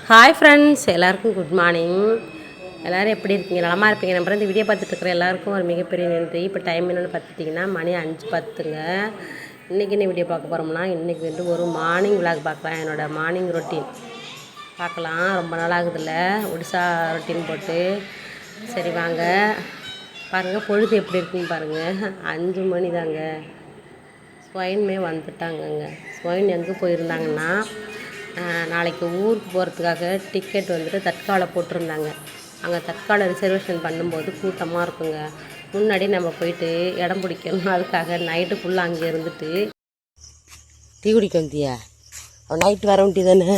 Hi friends, எல்லாருக்கும் good morning. எல்லோரும் எப்படி இருக்கீங்க? நலமாக இருப்பீங்க. நம்புறேன். இந்த வீடியோ பார்த்துட்டு இருக்கிற எல்லாருக்கும் ஒரு மிகப்பெரிய நன்றி. இப்போ டைம் என்னென்னு பார்த்துட்டிங்கன்னா மணி 5:10ங்க. இன்றைக்கி என்ன வீடியோ பார்க்க போகிறோம்னா, இன்றைக்கி வந்து ஒரு மார்னிங் விளாக் பார்க்கலாம். என்னோடய மார்னிங் ரொட்டீன் பார்க்கலாம். ரொம்ப நாள் ஆகுதில்ல ஒடிசா ரொட்டீன் போட்டு. சரி வாங்க பாருங்கள், பொழுது எப்படி இருக்குன்னு பாருங்கள். 5 மணி தாங்க. ஸ்வைன்மே வந்துட்டாங்கங்க. ஸ்வைன் எங்கே போயிருந்தாங்கன்னா, நாளைக்கு ஊருக்கு போகிறதுக்காக டிக்கெட் வந்துட்டு தட்காவில் போட்டிருந்தாங்க. அங்கே தட்காவில் ரிசர்வேஷன் பண்ணும்போது கூட்டமாக இருக்குங்க. முன்னாடி நம்ம போயிட்டு இடம் பிடிக்கணும். அதுக்காக நைட்டு ஃபுல்லாக அங்கே இருந்துட்டு டீ குடிக்க வந்தியா? அவன் நைட்டு வர வேண்டிய தானே,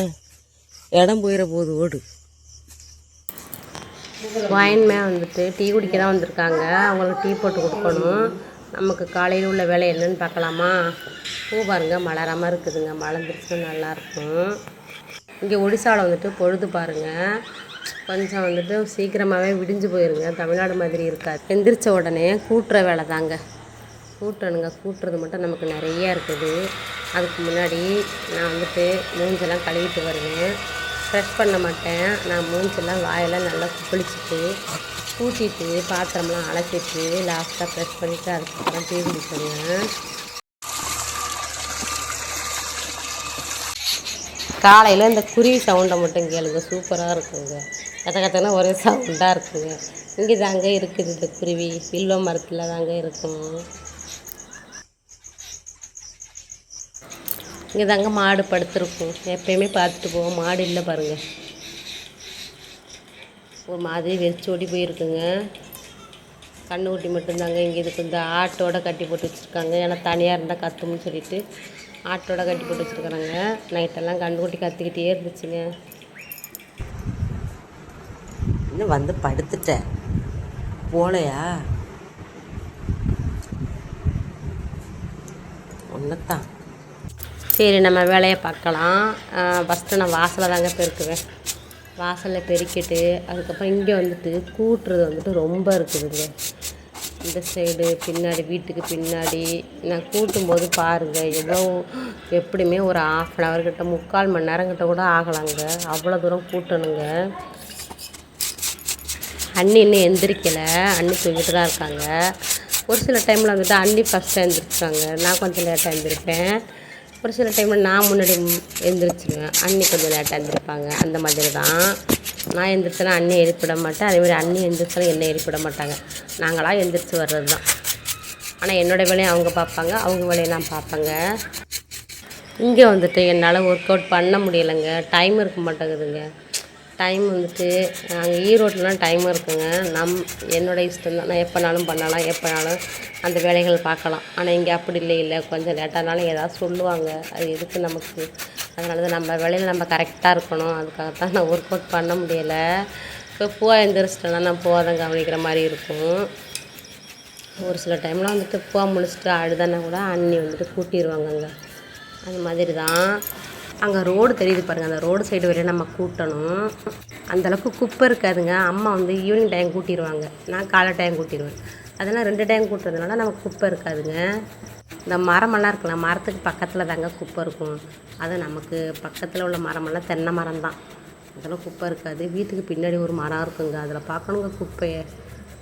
இடம் போயிட போகுது, ஓடு. ஸ்வைன்மே வந்துட்டு டீ குடிக்க தான் வந்திருக்காங்க. அவங்களுக்கு டீ போட்டு கொடுக்கணும். நமக்கு காலையில் உள்ள வேலை என்னன்னு பார்க்கலாமா? பூ பாருங்கள் மலராமல் இருக்குதுங்க. மலர்ந்துருச்சுன்னா நல்லாயிருக்கும். இங்கே ஒடிசாவில் வந்துட்டு பொழுது பாருங்கள், கொஞ்சம் வந்துட்டு சீக்கிரமாகவே விடிஞ்சு போயிருங்க. தமிழ்நாடு மாதிரி இருக்காது. எந்திரிச்ச உடனே கூட்டுற வேலை தாங்க. கூட்டணுங்க. கூட்டுறது மட்டும் நமக்கு நிறையா இருக்குது. அதுக்கு முன்னாடி நான் வந்துட்டு மூஞ்செல்லாம் கழுவிட்டு வருவேன். ப்ரெஷ் பண்ண மாட்டேன். நான் மூஞ்செல்லாம் வாயெல்லாம் நல்லா குளிச்சுட்டு கூட்டிட்டு பாத்திரம்லாம் அலசிட்டு லாஸ்ட்டாக ப்ரெஷ் பண்ணிவிட்டு அதுக்கப்புறம் டீ குடிப்பேங்க. காலையில் இந்த குருவி சவுண்டை மட்டும் கேளுங்க, சூப்பராக இருக்குங்க. கத்தனா ஒரே சவுண்டாக இருக்குங்க. இங்கே தாங்க இருக்குது இந்த குருவி, வில்வ மரத்தில் தாங்க இருக்கும். இங்கே தாங்க மாடு படுத்துருக்கும். எப்பயுமே பார்த்துட்டு போவோம். மாடு இல்லை பாருங்கள், ஒரு மாதிரி வெறிச்சோடி போயிருக்குங்க. கண்ணுக்குட்டி மட்டும்தாங்க இங்கே இதுக்கு. இந்த ஆட்டோட கட்டி போட்டு வச்சுருக்காங்க. ஏன்னா தனியாக இருந்தால் கத்தும்னு சொல்லிட்டு ஆட்டோட கட்டி போட்டு வச்சுருக்குறாங்க. நைட்டெல்லாம் கண்ணுக்குட்டி கத்திக்கிட்டே இருந்துச்சுங்க. இன்னும் வந்து படுத்துட்டேன் போலையா? ஒன்றுத்தான். சரி, நம்ம வேலையை பார்க்கலாம். ஃபஸ்ட்டு நான் வாசலை தாங்க பெருக்குவேன். வாசலில் பெருக்கிட்டு அதுக்கப்புறம் இங்கே வந்துட்டு கூட்டுறது வந்துட்டு ரொம்ப இருக்குதுங்க. இந்த சைடு பின்னாடி, வீட்டுக்கு பின்னாடி நான் கூட்டும்போது பாருங்கள், எவ்வளோ எப்படியுமே ஒரு 1/2 hour கிட்ட, 3/4 மணி நேரம் கிட்ட கூட ஆகலாங்க. அவ்வளோ தூரம் கூட்டணுங்க. அண்ணி இன்னும் எந்திரிக்கலை. அண்ணி தூங்கிட்டு தான் இருக்காங்க. ஒரு சில டைமில் வந்துட்டு அண்ணி ஃபஸ்ட்டாக எழுந்திரிச்சாங்க. நான் கொஞ்சம் லேட்டாக எழுந்திருப்பேன். ஒரு சில டைமில் நான் முன்னாடி எழுந்திரிச்சிடுவேன். அண்ணி கொஞ்சம் லேட்டாக எழுந்திருப்பாங்க. அந்த மாதிரி தான். நான் எழுந்திரிச்சேன்னா அண்ணி எழுப்பிட மாட்டேன். அதேமாதிரி அண்ணி எழுந்திரிச்சாலும் என்னை எழுப்பிட மாட்டாங்க. நாங்களாம் எழுந்திரிச்சு வர்றது தான். ஆனால் என்னோடய வேலையை அவங்க பார்ப்பாங்க, அவங்க வேலையை நான் பார்ப்பேங்க. இங்கே வந்துட்டு என்னால் ஒர்க் அவுட் பண்ண முடியலைங்க. டைம் இருக்க மாட்டேங்குதுங்க. டைம் வந்துட்டு அங்கே ஈரோட்லாம் டைம் இருக்குங்க. என்னோடய இஷ்டம் தான். நான் எப்போனாலும் பண்ணலாம், எப்போனாலும் அந்த வேலைகள் பார்க்கலாம். ஆனால் இங்கே அப்படி இல்லை. கொஞ்சம் லேட்டானாலும் ஏதாவது சொல்லுவாங்க. அது எதுக்கு நமக்கு? அதனால தான் நம்ம வேலையில் நம்ம கரெக்டாக இருக்கணும். அதுக்காகத்தான் நான் ஒர்க் அவுட் பண்ண முடியலை. இப்போ பூவா எழுந்திரிச்சிட்டேன்னா நான் பூவா தான் கவனிக்கிற மாதிரி இருக்கும். ஒரு சில டைம்லாம் வந்துட்டு பூவா முடிச்சுட்டு அழுதானா கூட அண்ணி வந்துட்டு கூட்டிடுவாங்கங்க. அந்த மாதிரி தான். அங்கே ரோடு தெரியுது பாருங்கள், அந்த ரோடு சைடு வரையும் நம்ம கூட்டணும். அந்தளவுக்கு குப்பை இருக்காதுங்க. அம்மா வந்து ஈவினிங் டைம் கூட்டிடுவாங்க, நான் காலை டைம் கூட்டிடுவேன். அதெல்லாம் 2 டைம் கூட்டுறதுனால நமக்கு குப்பை இருக்காதுங்க. இந்த மரமெல்லாம் இருக்குல்ல, மரத்துக்கு பக்கத்தில் தாங்க குப்பை இருக்கும். அது நமக்கு பக்கத்தில் உள்ள மரமெல்லாம் தென்னை மரம் தான். அதெல்லாம் குப்பை இருக்காது. வீட்டுக்கு பின்னாடி ஒரு மரம் இருக்குங்க, அதில் பார்க்கணுங்க. குப்பையை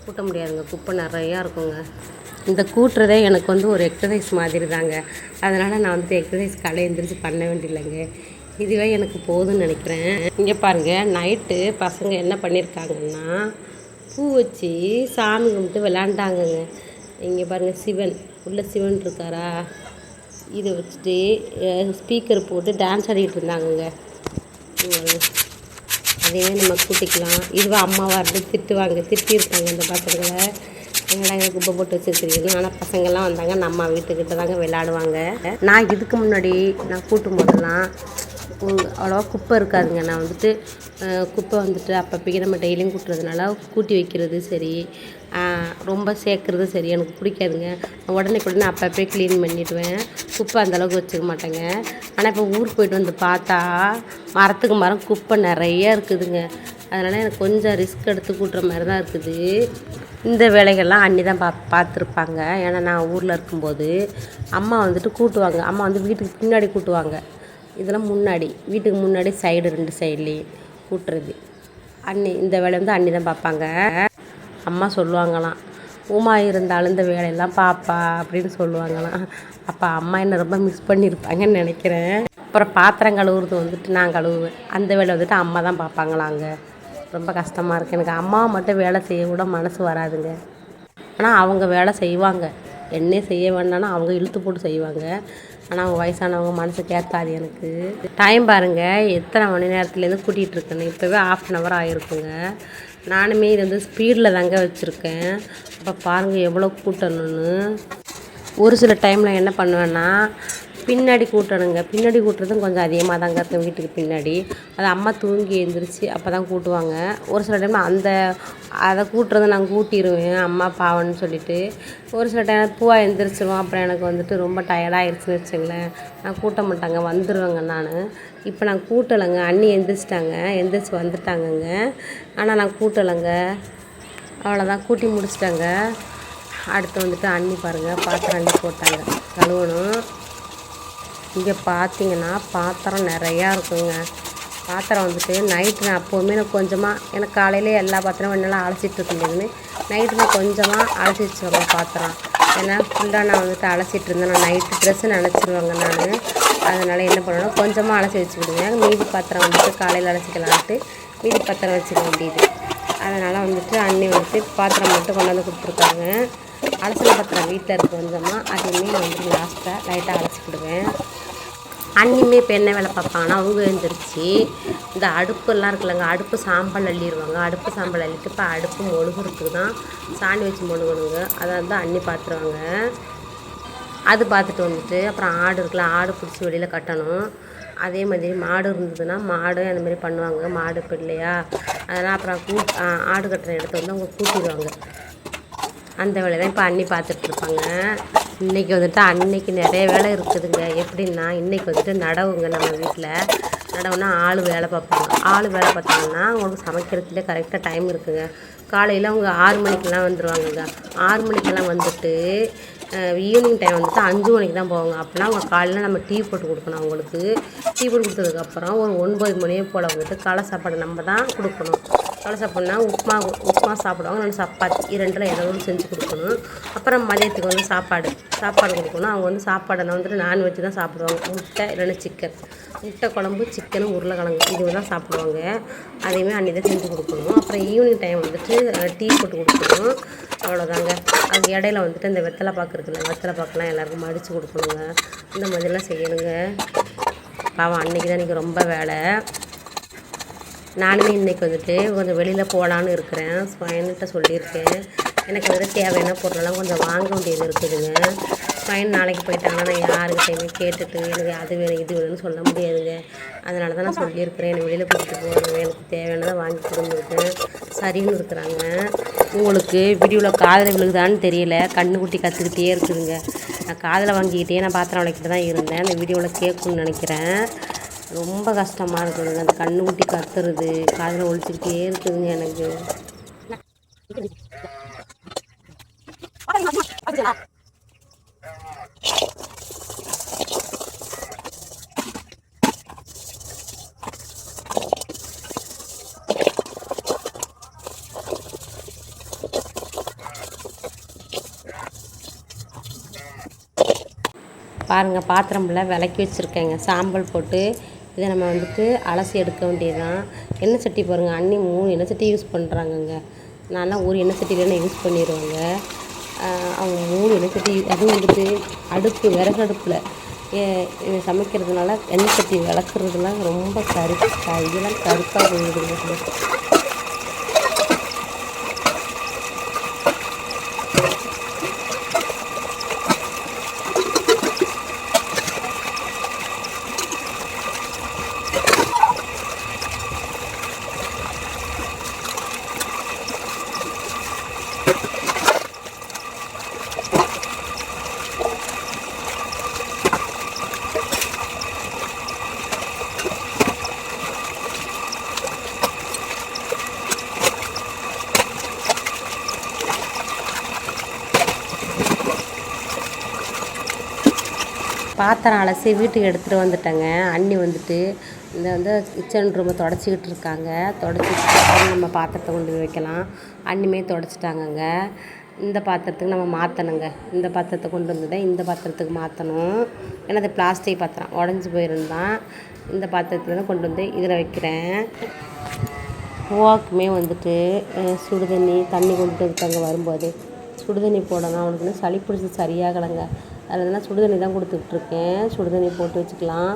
கூட்ட முடியாதுங்க, குப்பை நிறையா இருக்குங்க. இந்த கூட்டுறதே எனக்கு வந்து ஒரு எக்ஸசைஸ் மாதிரி தாங்க. அதனால் நான் வந்துட்டு எக்ஸசைஸ் காலையில் எழுந்திரிச்சு பண்ண வேண்டியதில்லைங்க. இதுவே எனக்கு போதும்னு நினைக்கிறேன். இங்கே பாருங்கள், நைட்டு பசங்க என்ன பண்ணியிருக்காங்கன்னா, பூ வச்சு சாமி கும்பிட்டு விளாண்டாங்கங்க. இங்கே பாருங்கள், சிவன் உள்ள சிவன் இருக்காரா, இதை வச்சுட்டு ஸ்பீக்கர் போட்டு டான்ஸ் ஆடிக்கிட்டு இருந்தாங்கங்க. அதையே நம்ம கூட்டிக்கலாம். இதுவே அம்மாவாக இருந்து திட்டியிருக்காங்க இந்த பாத்திரங்களை. எங்கடா எங்கள் குப்பை போட்டு வச்சுருக்கிறீங்க. ஆனால் பசங்கள்லாம் வந்தாங்க, நம்ம வீட்டுக்கிட்ட தாங்க விளையாடுவாங்க. நான் இதுக்கு முன்னாடி நான் கூட்டும் போதெல்லாம் அவ்வளோவா குப்பை இருக்காதுங்க. நான் வந்துட்டு குப்பை வந்துட்டு அப்பப்போக்கி நம்ம டெய்லியும் கூட்டுறதுனால கூட்டி வைக்கிறது சரி, ரொம்ப சேர்க்குறது சரி எனக்கு பிடிக்காதுங்க. உடனே அப்பப்போ க்ளீன் பண்ணிவிடுவேன். குப்பை அந்தளவுக்கு வச்சுக்க மாட்டேங்க. ஆனால் இப்போ ஊருக்கு போய்ட்டு வந்து பார்த்தா மரத்துக்கு மரம் குப்பை நிறையா இருக்குதுங்க. அதனால் எனக்கு கொஞ்சம் ரிஸ்க் எடுத்து கூட்டுற மாதிரி தான் இருக்குது. இந்த வேலைகள்லாம் அண்ணி தான் பார்த்துருப்பாங்க. ஏன்னா நான் ஊரில் இருக்கும்போது அம்மா வந்துட்டு கூட்டுவாங்க. அம்மா வந்து வீட்டுக்கு பின்னாடி கூட்டுவாங்க. இதெல்லாம் முன்னாடி, வீட்டுக்கு முன்னாடி சைடு 2 சைட்லேயும் கூட்டுறது. அண்ணி இந்த வேலை வந்து அண்ணி தான் பார்ப்பாங்க. அம்மா சொல்லுவாங்களாம், உமா இருந்தாலும் இந்த வேலையெல்லாம் பாப்பா அப்படின்னு சொல்லுவாங்களாம். அப்போ அம்மா என்னை ரொம்ப மிஸ் பண்ணியிருப்பாங்கன்னு நினைக்கிறேன். அப்புறம் பாத்திரம் கழுவுறது வந்துட்டு நான் கழுவுவேன். அந்த வேலை வந்துட்டு அம்மா தான் பார்ப்பாங்களாங்க. ரொம்ப கஷ்டமாக இருக்குது எனக்கு. அம்மாவை மட்டும் வேலை செய்ய கூட மனசு வராதுங்க. ஆனால் அவங்க வேலை செய்வாங்க. என்னே செய்ய வேண்டாம்னா அவங்க இழுத்து போட்டு செய்வாங்க. ஆனால் அவங்க வயசானவங்க மனசு கேட்காது எனக்கு. டைம் பாருங்கள், எத்தனை மணி நேரத்துலேருந்து கூட்டிகிட்டு இருக்கேன்னு. இப்போவே 1/2 hour ஆகிருக்குங்க. நானுமே இது வந்து ஸ்பீடில் தாங்க வச்சுருக்கேன். அப்போ பாருங்கள் எவ்வளோ கூட்டணும்னு. ஒரு சில டைமில் என்ன பண்ணுவேன்னா பின்னாடி கூட்டணுங்க. பின்னாடி கூட்டுறதும் கொஞ்சம் அதிகமாக தாங்க இருக்கும் வீட்டுக்கு பின்னாடி. அது அம்மா தூங்கி எழுந்திரிச்சு அப்போ தான் கூட்டுவாங்க. ஒரு சில டைமில் அதை கூட்டுறதை நான் கூட்டிடுவேன் அம்மா பாவம்னு சொல்லிவிட்டு. ஒரு சில டைம் பூவாக எழுந்திரிச்சிருவோம். அப்புறம் எனக்கு வந்துட்டு ரொம்ப டயர்டாகிடுச்சுன்னு வச்சுங்களேன், நான் கூட்ட மாட்டாங்க, வந்துடுவேங்க நான். இப்போ நான் கூட்டலைங்க. அண்ணி எந்திரிச்சு வந்துட்டாங்கங்க. ஆனால் நான் கூட்டலைங்க. அவ்வளோதான், கூட்டி முடிச்சிட்டாங்க. அடுத்து வந்துட்டு அண்ணி பாருங்கள் பாத்திரம் அள்ளி போட்டாங்க, கழுவணும். இங்கே பார்த்தீங்கன்னா பாத்திரம் நிறையா இருக்குங்க. பாத்திரம் வந்துட்டு நைட்டு நான் அப்போவுமே நான் கொஞ்சமாக, எனக்கு காலையிலே எல்லா பாத்திரம் என்னால் அலசிட்டு இருக்கும்போதுன்னு நைட்டு நான் கொஞ்சமாக அலசி வச்சுருவேங்க பாத்திரம். ஏன்னா ஃபுல்லாக நான் வந்துட்டு அலசிட்டு இருந்தேன். நான் நைட்டு ட்ரெஸ்ஸு நினச்சிருவேங்க நான். அதனால் என்ன பண்ணணும், கொஞ்சமாக அலசி வச்சுக்கிடுவேன். மீதி பாத்திரம் வந்துட்டு காலையில் அலசிக்கலான்ட்டு மீதி பாத்திரம் வச்சுக்க வேண்டியது. அதனால் வந்துட்டு அண்ணி வந்துட்டு பாத்திரம் மட்டும் கொண்டாந்து கொடுத்துருக்காங்க. அலசின பாத்திரம் வீட்டில் இருக்க கொஞ்சமாக அதையுமே நான் வந்துட்டு லாஸ்ட்டாக லைட்டாக அலசிக்கிடுவேன். அண்ணியுமே இப்போ என்ன வேலை பார்ப்பாங்கன்னா, அவங்க எழுந்திரிச்சு இந்த அடுப்பெல்லாம் இருக்குல்லங்க, அடுப்பு சாம்பல் அள்ளிடுவாங்க. அடுப்பு சாம்பல் அள்ளிட்டு இப்போ அடுப்பு மொழுகிறதுக்கு தான் சாணி வச்சு மொழுகணுங்க. அதை வந்து அண்ணி பார்த்துருவாங்க. அது பார்த்துட்டு வந்துட்டு அப்புறம் ஆடு இருக்குல்ல, ஆடு பிடிச்சி வெளியில் கட்டணும். அதே மாதிரி மாடு இருந்ததுன்னா மாடு அந்த மாதிரி பண்ணுவாங்க. மாடு இப்போ இல்லையா, அதெல்லாம் அப்புறம் ஆடு கட்டுற இடத்த வந்து அவங்க கூட்டிடுவாங்க. அந்த வேலை தான் இப்போ அண்ணி பார்த்துட்ருப்பாங்க. இன்றைக்கி வந்துட்டு அன்னைக்கு நிறைய வேலை இருக்குதுங்க. எப்படின்னா இன்றைக்கி வந்துட்டு நடவுங்க. நம்ம வீட்டில் நடவுன்னா ஆள் வேலை பார்ப்பாங்க. ஆள் வேலை பார்த்தாங்கன்னா அவங்களுக்கு சமைக்கிறதுலேயே கரெக்டாக டைம் இருக்குதுங்க. காலையில் அவங்க 6 மணிக்கெல்லாம் வந்துடுவாங்கங்க. 6 மணிக்கெல்லாம் வந்துட்டு ஈவினிங் டைம் வந்துட்டு 5 மணிக்கு தான் போவாங்க. அப்படின்னா அவங்க காலையில் நம்ம டீ போட்டு கொடுக்கணும். அவங்களுக்கு டீ போட்டு கொடுத்ததுக்கப்புறம் ஒரு 9 மணியே போல் வந்துட்டு காலை சாப்பாடு நம்ம தான் கொடுக்கணும். காலை சாப்பாடுனா உப்புமா சாப்பிடுவாங்க, நான் சப்பாத்தி 2ல் ஏதாவது செஞ்சு கொடுக்கணும். அப்புறம் மதியத்துக்கு வந்து சாப்பாடு கொடுக்கணும். அவங்க வந்து சாப்பாடை வந்துட்டு நான்வெஜ் தான் சாப்பிடுவாங்க. முட்டை இல்லைன்னா சிக்கன், முட்டை குழம்பு, சிக்கனு, உருளைக்கிழங்கு இது தான் சாப்பிடுவாங்க. அதையுமே அன்னி தான் செஞ்சு கொடுக்கணும். அப்புறம் ஈவினிங் டைம் வந்துட்டு டீ போட்டு கொடுக்கணும். அவ்வளோதாங்க. அது இடையில வந்துட்டு இந்த வெத்தலை பாக்கு இருக்குல்ல, வெத்தலை பாக்கெலாம் எல்லாருக்கும் மடித்து கொடுக்கணுங்க. இந்த மாதிரிலாம் செய்யணுங்க. பாவம் அன்றைக்கி தான் இன்றைக்கி ரொம்ப வேலை. நானுமே இன்றைக்கி வந்துட்டு கொஞ்சம் வெளியில் போகலான்னு இருக்கிறேன். ஸ்பைன்கிட்ட சொல்லியிருக்கேன். எனக்கு வந்துட்டு தேவையான பொருளெல்லாம் கொஞ்சம் வாங்க வேண்டியது இருக்குதுங்க. ஸ்பைன் நாளைக்கு போயிட்டாங்கன்னா நான் யாருக்கிட்டையுமே கேட்டுட்டு எனக்கு அது வேணும் இது வேணும்னு சொல்ல முடியாதுங்க. அதனால தான் நான் சொல்லியிருக்கிறேன், எனக்கு வெளியில் கூட்டிகிட்டு போகணும், எனக்கு தேவையானதை வாங்கி கொடுத்துருக்கேன். சரின்னு இருக்கிறாங்க. உங்களுக்கு வீடியோவில் காதில் விழுகுதான்னு தெரியல, கண்ணுக்குட்டி கற்றுக்கிட்டே இருக்குதுங்க. நான் காதில் வாங்கிக்கிட்டே நான் பாத்திரம் விளக்கிட்டு தான் இருந்தேன். அந்த வீடியோவில் கேட்கணும்னு நினைக்கிறேன். ரொம்ப கஷ்டமாக இருக்குதுங்க. அந்த கண்ணுக்குட்டி கத்துறது காதில் ஒழிச்சிக்கிட்டே இருக்குதுங்க எனக்கு. பாருங்கள், பாத்திரம்ல விளக்கி வச்சுருக்கேங்க சாம்பல் போட்டு. இதை நம்ம வந்துட்டு அலசி எடுக்க வேண்டியதுதான். எண்ணெய் சட்டி பாருங்கள், அண்ணி 3 எண்ணெய் சட்டி யூஸ் பண்ணுறாங்கங்க. நான்லாம் ஒரு எண்ணெய் சட்டியில் யூஸ் பண்ணிடுவாங்க. அவங்க 3 எண்ணெய் சட்டி, அதுவும் வந்துட்டு விறகு அடுப்பில் சமைக்கிறதுனால எண்ணெய் சட்டி விளக்குறதுலாம் ரொம்ப இதெல்லாம் கருப்பாக போயிடுதுங்க. பாத்திரம் அலசி வீட்டுக்கு எடுத்துகிட்டு வந்துட்டேங்க. அண்ணி வந்துட்டு இந்த வந்து கிச்சன் ரூமை தொடச்சிக்கிட்டு இருக்காங்க. தொடச்சிட்டு நம்ம பாத்திரத்தை கொண்டு போய் வைக்கலாம். அன்னிமே தொடச்சிட்டாங்கங்க. இந்த பாத்திரத்துக்கு நம்ம மாற்றணுங்க. இந்த பாத்திரத்தை கொண்டு வந்ததை இந்த பாத்திரத்துக்கு மாற்றணும். ஏன்னா அது பிளாஸ்டிக் பாத்திரம் உடஞ்சி போயிருந்தான். இந்த பாத்திரத்தில் தான் கொண்டு வந்து இதில் வைக்கிறேன். பூவாக்குமே வந்துட்டு தண்ணி கொண்டு இருக்காங்க. வரும்போது சுடுதண்ணி போடணும். அவனுக்குன்னு சளி பிடிச்சி சரியாகலைங்க. அதில் தான் சுடுதண்ணி தான் கொடுத்துட்ருக்கேன். சுடுதண்ணி போட்டு வச்சுக்கலாம்.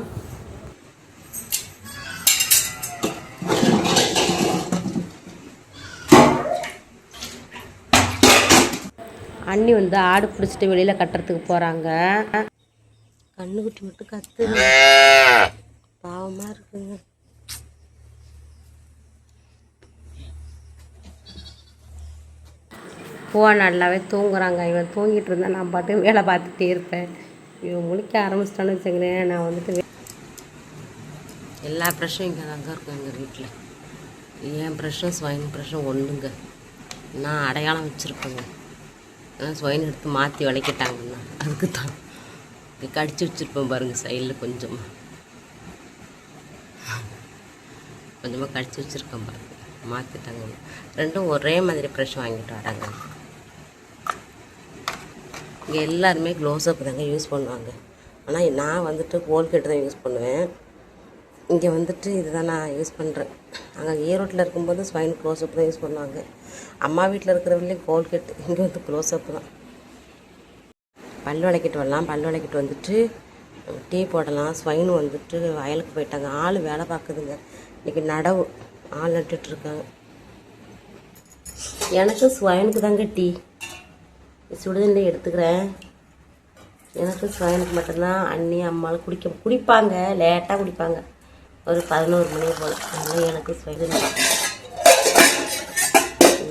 அண்ணி வந்து ஆடு பிடிச்சிட்டு வெளியில் கட்டுறதுக்கு போகிறாங்க. கண்ணுக்குட்டி மட்டும் கத்துது, பாவமாக இருக்குங்க. பூவா நல்லாவே தூங்குறாங்க. இவன் தூங்கிட்டு இருந்தா நான் பாட்டு வேலை பார்த்துட்டே இருப்பேன். இவன் முழிக்க ஆரம்பிச்சிட்டான்னு வச்சுக்கிறேன். நான் வந்துட்டு எல்லா ப்ரெஷ்ஷும் இங்கே தாங்க இருக்கும் எங்கள் வீட்டில். என் ப்ரெஷ்ஷும் ஸ்வைன் ப்ரெஷ்ஷும் ஒன்றுங்க. நான் அடையாளம் வச்சுருப்பேங்க. ஆனால் ஸ்வைன் எடுத்து மாற்றி விளக்கிட்டாங்கன்னா அதுக்கு தான் கடிச்சு வச்சுருப்பேன் பாருங்கள். சைடில் கொஞ்சமாக கடிச்சு வச்சுருக்கேன் பாருங்கள். மாற்றிட்டாங்க. ரெண்டும் ஒரே மாதிரி ப்ரெஷ் வாங்கிட்டு வராங்க. இங்கே எல்லாருமே க்ளோஸ்அப் தாங்க யூஸ் பண்ணுவாங்க. ஆனால் நான் வந்துட்டு கோல்கேட்டு தான் யூஸ் பண்ணுவேன். இங்கே வந்துட்டு இதுதான் நான் யூஸ் பண்ணுறேன். அங்கே ஈரோட்டில் இருக்கும்போது ஸ்வைன் க்ளோஸ்அப் தான் யூஸ் பண்ணுவாங்க. அம்மா வீட்டில் இருக்கிறவங்களே கோல்கேட், இங்கே வந்து க்ளோஸ்அப் தான். பல் விளக்கிட்டு வரலாம். பல் விளக்கிட்டு வந்துட்டு டீ போடலாம். ஸ்வைன் வந்துட்டு வயலுக்கு போயிட்டாங்க. ஆள் வேலை பார்க்குதுங்க. இன்றைக்கி நடவு ஆள் நட்டுட்ருக்காங்க. எனக்கு ஸ்வைனுக்கு தாங்க டீ சுடுதண்ணி எடுத்துக்கிறேன். எனக்கு ஸ்வைனுக்கு மட்டும்தான். அண்ணி அம்மாவும் குடிப்பாங்க. லேட்டாக குடிப்பாங்க, ஒரு 11 மணி போல். அதனால் எனக்கு ஸ்வைன்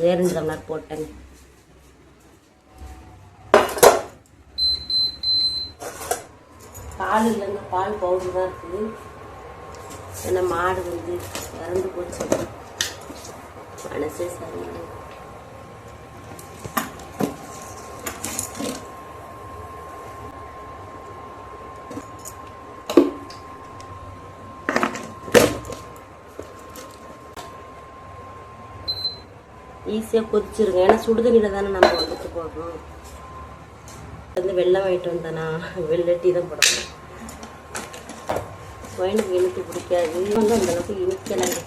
2 டம்ளர் போட்டேங்க. பால் இல்லைங்க, பால் பவுடர் தான் இருக்குது. ஏன்னா மாடு வந்து இறந்து போச்சு. மனசே சரியில்லை. ஈஸியாக கொதிச்சிருங்க. ஏன்னா சுடுதண்ணியில் தானே நம்ம வந்துட்டு போடுறோம். வந்து வெள்ளம் வாங்கிட்டு வந்தானா வெள்ளட்டி தான் போடணும். ஸ்வைனுக்கு இனிப்பு பிடிக்காது. வந்து அந்தளவுக்கு இனிக்கலைங்க.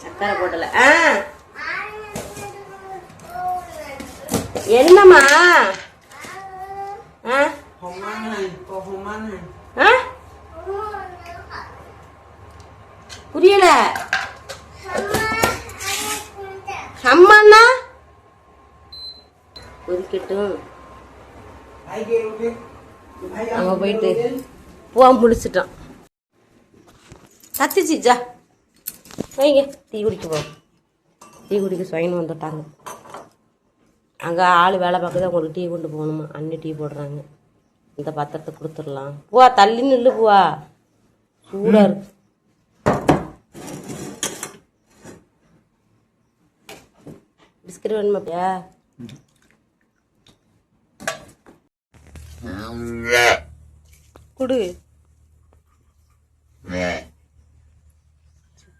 சக்கரை போடலை. என்னம்மா? புரியல. அம்மாண்ணா ஒதுக்கட்டும். அங்க போயிட்டு பூவா முடிச்சிட்டான். கத்திச்சிச்சா வைங்க. டீ குடிக்க போவோம். டீ குடிக்க ஸ்வைன் வந்துட்டாங்க. அங்கே ஆள் வேலை பார்க்குது. அவங்களுக்கு டீ கொண்டு போகணுமா. அண்ணி டீ போடுறாங்க. இந்த பாத்திரத்தை கொடுத்துடலாம். பூவா தள்ளி நில்லு. பூவா சூடாக இருக்கு. பிஸ்கட் வேணுமாப்பியா? குடு.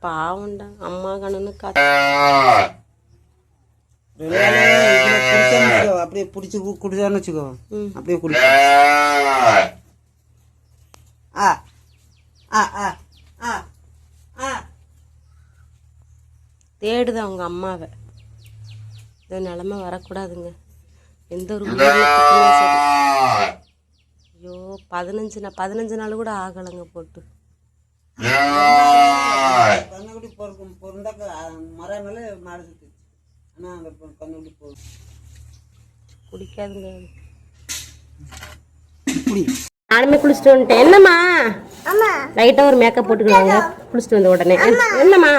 பாவண்டா அம்மா கண்ணனு அப்படியே பிடிச்சி குடிச்சான்னு வச்சுக்கோ. அப்படியே குடி. தேடுது அவங்க அம்மாவை. இந்த நிலமை வரக்கூடாதுங்க. எந்த ஒரு சரி. ஐயோ 15 நாள் கூட ஆகலைங்க போட்டு. கண்ணுக்குடி பொருந்தாக்க மரம் மேலே மாடு சுற்றி. ஆனால் அங்கே கண்ணுக்குடி போகும். குடிக்காதுங்க. நானுமே குளிச்சுட்டு வந்துட்டேன். என்னம்மா? லைட்டாக ஒரு மேக்கப் போட்டுக்கலாங்க குளிச்சுட்டு வந்த உடனே. என்னம்மா?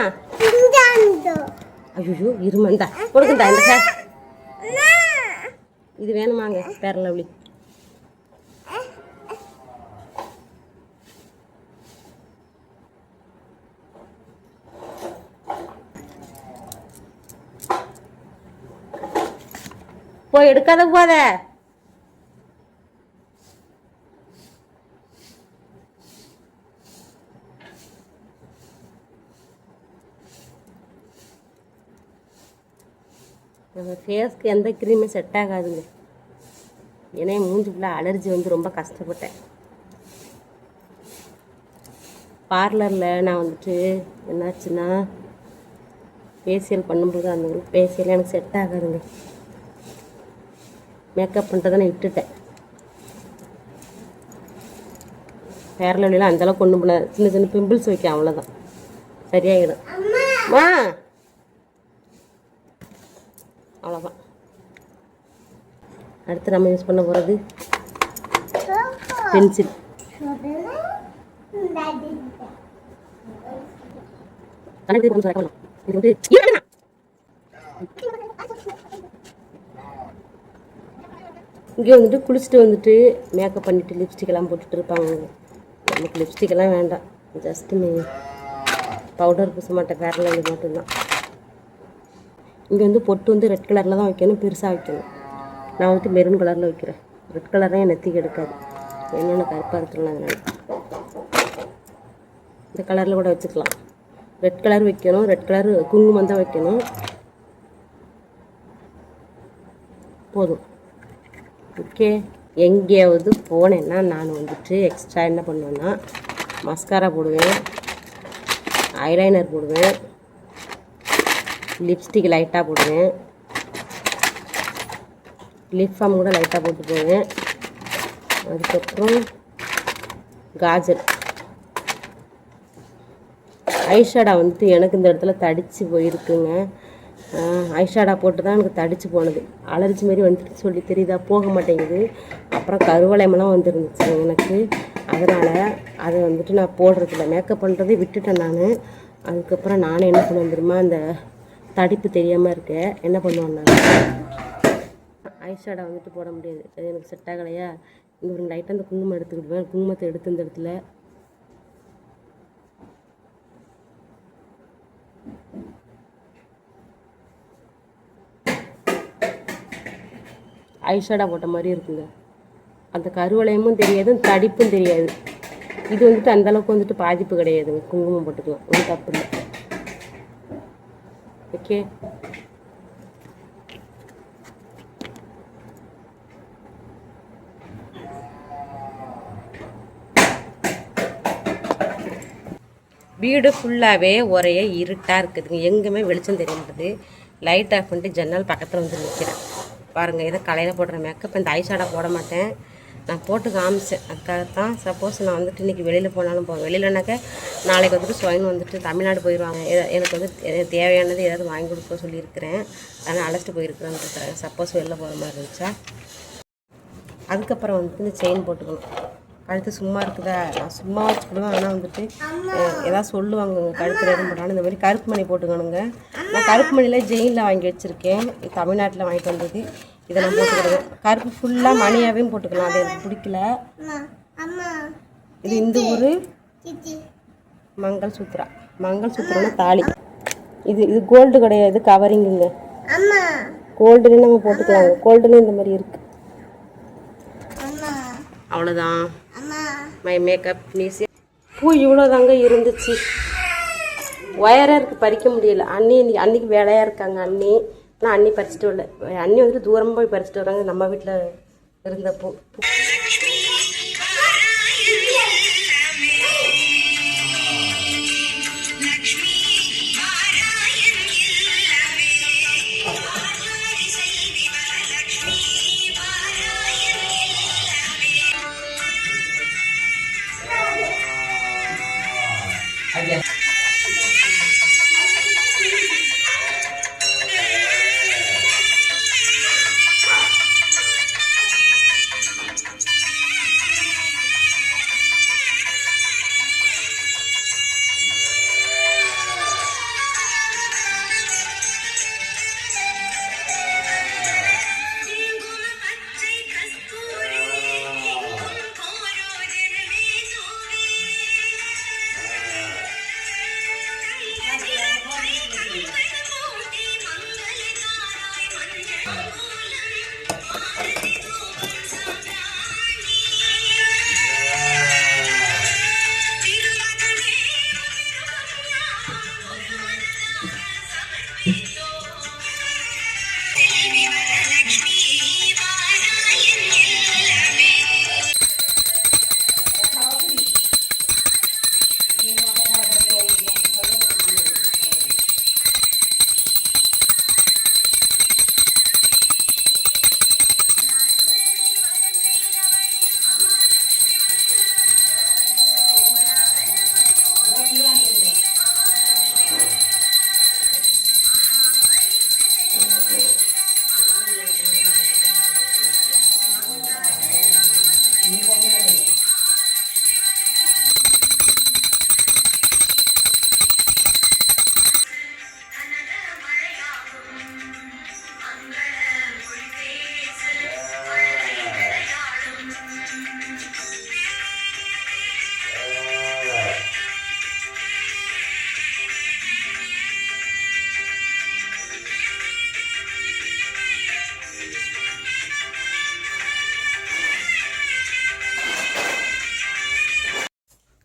ஐயோ இருமந்தா கொடுக்குந்தா. இந்த சார் இது வேணுமாங்க பேர் லவ்லி. போய் எடுக்காத போத. நம்ம ஃபேஸ்க்கு எந்த க்ரீமும் செட் ஆகாதுங்க. ஏன்னா மூஞ்சி ஃபுல்லாக அலர்ஜி வந்து ரொம்ப கஷ்டப்பட்டேன். பார்லரில் நான் வந்துட்டு என்னாச்சுன்னா ஃபேஷியல் பண்ணும்போது அந்த ஃபேஷியல் எனக்கு செட் ஆகாதுங்க. மேக்கப் பண்ணுறதை நான் விட்டுட்டேன். ஃபேர் லவ்லிலாம் அந்தளவுக்கு கொண்டு போன சின்ன சின்ன பிம்பிள்ஸ் வைக்க அவ்வளோதான், சரியாயிடும். அவ்வளோதான். அடுத்து நம்ம யூஸ் பண்ண போகிறது பென்சில். இங்கே வந்துட்டு குளிச்சுட்டு வந்துட்டு மேக்கப் பண்ணிவிட்டு லிப்ஸ்டிக்கெல்லாம் போட்டுட்டு இருப்பாங்க. நமக்கு லிப்ஸ்டிக்கெல்லாம் வேண்டாம், ஜஸ்ட்டு பவுடர் பூச மாட்டேன், ஃபேர் லவ்லி மட்டும்தான். இங்கே வந்து பொட்டு வந்து ரெட் கலரில் தான் வைக்கணும், பெருசாக வைக்கணும். நான் வந்துட்டு மெரூன் கலரில் வைக்கிறேன். ரெட் கலர் தான் என் நெத்திக்கு எடுக்காது, என்னென்ன கருப்பாக இருக்கலாம். அதனால் இந்த கலரில் கூட வச்சுக்கலாம். ரெட் கலர் வைக்கணும், ரெட் கலர் குங்குமம் தான் வைக்கணும். போதும். ஓகே. எங்கேயாவது போனேன்னா நான் வந்துட்டு எக்ஸ்ட்ரா என்ன பண்ணுவேன்னா மஸ்காரா போடுவேன், ஐலைனர் போடுவேன், லிப்ஸ்டிக் லைட்டாக போடுவேன், லிப் பாம் கூட லைட்டாக போட்டு போவேன். அதுக்கப்புறம் காஜல், ஐஷேடா வந்துட்டு எனக்கு இந்த இடத்துல தடிச்சு போயிருக்குங்க. ஐஷேடா போட்டு தான் எனக்கு தடிச்சு போனது. அலர்ஜி மாரி வந்துட்டு சொல்லி தெரியுதா, போக மாட்டேங்குது. அப்புறம் கருவளையமெல்லாம் வந்துருந்துச்சு எனக்கு. அதனால் அதை வந்துட்டு நான் போடுறதில்ல, மேக்கப் பண்ணுறதே விட்டுட்டேன் நான். அதுக்கப்புறம் நானே என்ன பண்ணுவேன் தெரியுமா, அந்த தடிப்பு தெரியாமல் இருக்க என்ன பண்ணுவேன், ஐஷேடா வந்துட்டு போட முடியாது, அது எனக்கு செட் ஆகலையா. இங்கே ஒரு லைட்டாக அந்த குங்குமம் எடுத்துக்கிடுவேன். குங்குமத்தை எடுத்து இந்த இடத்துல ஐஷேடா போட்ட மாதிரி இருக்குங்க. அந்த கருவளையமும் தெரியாது, தடிப்பும் தெரியாது. இது வந்துட்டு அந்தளவுக்கு வந்துட்டு பாதிப்பு கிடையாதுங்க. குங்குமம் போட்டுக்கலாம், ஒன்றும் தப்பு இல்லை. ஓகே. வீடு ஃபுல்லாகவே ஒரே இருட்டாக இருக்குதுங்க, எங்கேயுமே வெளிச்சம் தெரிய மாட்டேது. லைட் ஆஃப் பண்ணிட்டு ஜன்னல் பக்கத்தில் வந்து நிற்கிறேன். பாருங்கள், இதை காலையில் போடுற மேக்கப். இந்த ஐஷேடா போட மாட்டேன், நான் போட்டு காமிச்சேன். அதுக்காகத்தான். சப்போஸ் நான் வந்துட்டு இன்றைக்கி வெளியில் போனாலும் போவேன். வெளியிலனாக்க நாளைக்கு வந்துட்டு ஸ்வயம் வந்துட்டு தமிழ்நாடு போயிடுவாங்க. எனக்கு வந்து தேவையானது ஏதாவது வாங்கி கொடுக்க சொல்லியிருக்கிறேன், அதனால் அழைச்சிட்டு போயிருக்கிறேன். சப்போஸ் வெளில போகிற மாதிரி இருந்துச்சா. அதுக்கப்புறம் வந்துட்டு இந்த செயின் போட்டுக்கணும். கழுத்து சும்மா இருக்குதா, நான் சும்மா வச்சுக்கிடுவேன். ஆனால் வந்துட்டு எதாவது சொல்லுவாங்க, கழுத்தில் எதுவும் போட்டாலும் இந்த மாதிரி கருப்பு மணி போட்டுக்கணுங்க. நான் கருப்பு மணியில் ஜெயினில் வாங்கி வச்சுருக்கேன், தமிழ்நாட்டில் வாங்கிட்டு வந்தது. இதை நான் போட்டுக்கிடுவேன். கருப்பு ஃபுல்லாக மணியாகவும் போட்டுக்கலாம், அது எனக்கு பிடிக்கல. இது இந்த ஊர் மங்கள்சூத்ரா. மங்கள்சூத்ரானா தாலி. இது கோல்டு கிடையாது, கவரிங்குங்க. கோல்டுன்னு நம்ம போட்டுக்கலாங்க, கோல்டுன்னு இந்த மாதிரி இருக்குது. அவ்வளோதான் மை மேக்கப் ஃபினிஷ். பூ இவ்வளோதாங்க இருந்துச்சு. ஒயராக இருக்குது, பறிக்க முடியல. அன்னைக்கு வேலையாக இருக்காங்க அண்ணி. நான் அண்ணி பறிச்சுட்டு வரல. அண்ணி வந்துட்டு தூரமாக போய் பறிச்சுட்டு வராங்க. நம்ம வீட்டில் இருந்த பூ.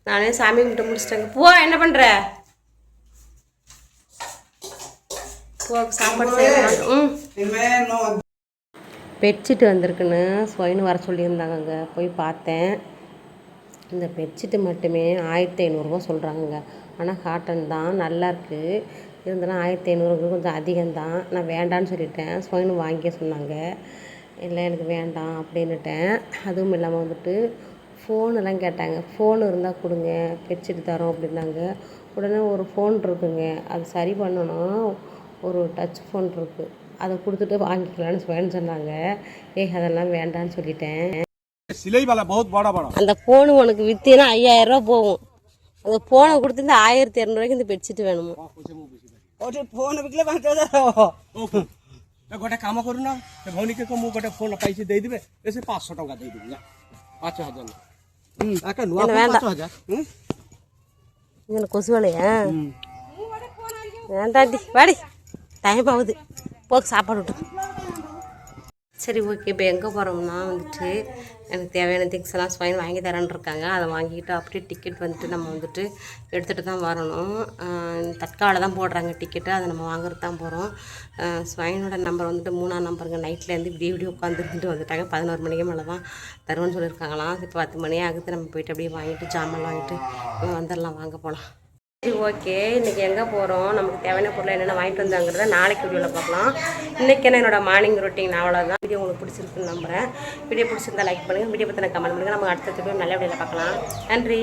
நானே சாமி கும்பிட்டு முடிச்சிட்டேங்க. போ, என்ன பண்ணுற? போ, சாப்பாடு செய்யணும். பெட்ஷீட்டு வந்திருக்குன்னு ஸ்வைன்னு வர சொல்லியிருந்தாங்கங்க. போய் பார்த்தேன். இந்த பெட்ஷீட்டு மட்டுமே 1500 சொல்கிறாங்கங்க. ஆனால் காட்டன் தான், நல்லாயிருக்கு. இருந்தாலும் 1500 கொஞ்சம் அதிகம்தான். நான் வேண்டான்னு சொல்லிட்டேன். ஸ்வைன்னு வாங்கிக்க சொன்னாங்க. இல்லை எனக்கு வேண்டாம் அப்படின்னுட்டேன். அதுவும் இல்லாமல் வந்துட்டு ஃபோனெல்லாம் கேட்டாங்க. ஃபோன் இருந்தால் கொடுங்க, பெட்ஷீட்டு தரோம் அப்படின்னாங்க. உடனே ஒரு ஃபோன் இருக்குங்க, அது சரி பண்ணணும். ஒரு டச் ஃபோன் இருக்குது, அதை கொடுத்துட்டு வாங்கிக்கலான்னு ஸ்வைன்னு சொன்னாங்க. அதெல்லாம் வேண்டான்னு சொல்லிட்டேன். அந்த ஃபோனு உனக்கு விற்றீங்கன்னா 5000 ரூபா போகும். அந்த ஃபோனை கொடுத்துருந்து 1200 இந்த பெட்ஷீட் வேணுமா? गोटे काम करूना भौनी के मु गोटे फोन पैसे दे देबे ऐसे 500 टका दे देबे 5000 आका नुआ 5000 இங்கே கொசு வலையா? வேண்டாண்டி, வாடி, டைம் ஆகுது. போக்கு சாப்பாடு விட்டு. சரி, ஓகே. இப்போ எங்கே போகிறோம்னா வந்துட்டு எனக்கு தேவையான திங்ஸ் எல்லாம் ஸ்வைன் வாங்கி தரேன்னு இருக்காங்க. அதை வாங்கிட்டு அப்படியே டிக்கெட் வந்துட்டு நம்ம வந்துட்டு எடுத்துகிட்டு தான் வரணும். தட்காவில் தான் போடுறாங்க டிக்கெட்டு, அதை நம்ம வாங்குறது தான் போகிறோம். ஸ்வைனோட நம்பர் வந்துட்டு 3ஆம் நம்பருங்க. நைட்லேருந்து இப்படி உட்காந்துட்டு வந்துட்டாங்க. 11 மணிக்கு மேலே தான் தருவேன்னு சொல்லியிருக்காங்களாம். இப்போ 10 மணி ஆகுது. நம்ம போய்ட்டு அப்படியே வாங்கிட்டு ஜாமான் வாங்கிட்டு வந்துடலாம். வாங்க போகலாம். சரி, ஓகே. இன்றைக்கி எங்கே போகிறோம், நமக்கு தேவையான பொருளை என்னென்ன வாங்கிட்டு வந்தாங்கிறத நாளைக்கு வீடியோவில் பார்க்கலாம். இன்றைக்கி என்னோட மார்னிங் ரொட்டீன் அவ்வளோதான். வீடியோ உங்களுக்கு பிடிச்சிருக்குன்னு நம்புகிறேன். வீடியோ பிடிச்சிருந்தா லைக் பண்ணுங்கள், வீடியோ பற்றி கமெண்ட் பண்ணுங்கள். நம்ம அடுத்த வீடியோ நல்ல வீடியோவில் பார்க்கலாம். நன்றி.